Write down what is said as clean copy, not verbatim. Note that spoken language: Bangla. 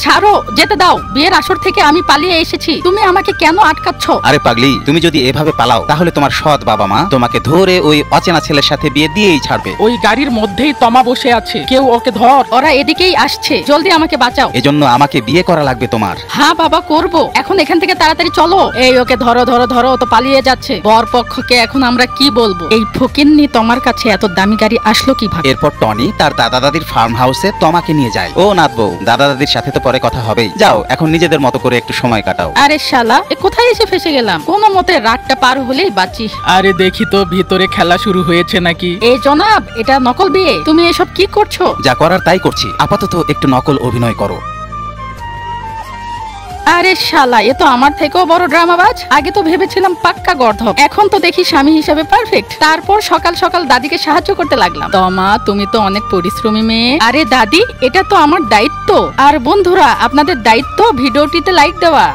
ছাড়ো, যেতে দাও। বিয়ের আসর থেকে আমি পালিয়ে এসেছি, তুমি আমাকে কেন আটকাচ্ছ? আরে পাগলি, তুমি যদি এভাবে পালাও তাহলে তোমার সৎ বাবা মা তোমাকে ধরে ওই অচেনা ছেলের সাথে বিয়ে দিয়েই ছাড়বে। ওই গাড়ির মধ্যেই তমা বসে আছে, কেউ ওকে ধর। ওরা এদিকেই আসছে, জলদি আমাকে বাঁচাও। এজন্য আমাকে বিয়ে করা লাগবে তোমার। হ্যাঁ বাবা, করব। এখন এখান থেকে তাড়াতাড়ি চলো। এই ওকে ধরো ধরো ধরো, ও তো পালিয়ে যাচ্ছে। বর পক্ষকে এখন আমরা কি বলবো? এই ফকিন্নি তোমার কাছে এত দামি গাড়ি আসলো কিভাবে? এরপর টনি তার দাদা দাদির ফার্ম হাউসে তোমাকে নিয়ে যায়। ও নাতবউ, দাদা দাদির সাথে তো পরে কথা হবেই, যাও এখন নিজেদের মতো করে একটু সময় কাটাও। আরে শালা, এ কোথায় এসে ফেসে গেলাম? কোনো মতে রাতটা পার হলেই বাঁচি। আরে দেখি তো ভিতরে খেলা শুরু হয়েছে নাকি। এই জনাব, এটা নকল বিয়ে। তুমি এসব কি করছো? যা করার তাই করছি, আপাতত একটু নকল অভিনয় করো। আরে শালা, এ তো আমার থেকেও বড় ড্রামাবাজ। আগে তো ভেবেছিলাম পাক্কা গর্ধব, এখন তো দেখি স্বামী হিসেবে পারফেক্ট। তারপর সকাল সকাল দাদিকে সাহায্য করতে লাগলাম। তমা, তুমি তো অনেক পরিশ্রমী মেয়ে। আরে দাদি, এটা তো আমার দায়িত্ব। আর বন্ধুরা, আপনাদের দায়িত্ব ভিডিওটিতে লাইক দেওয়া।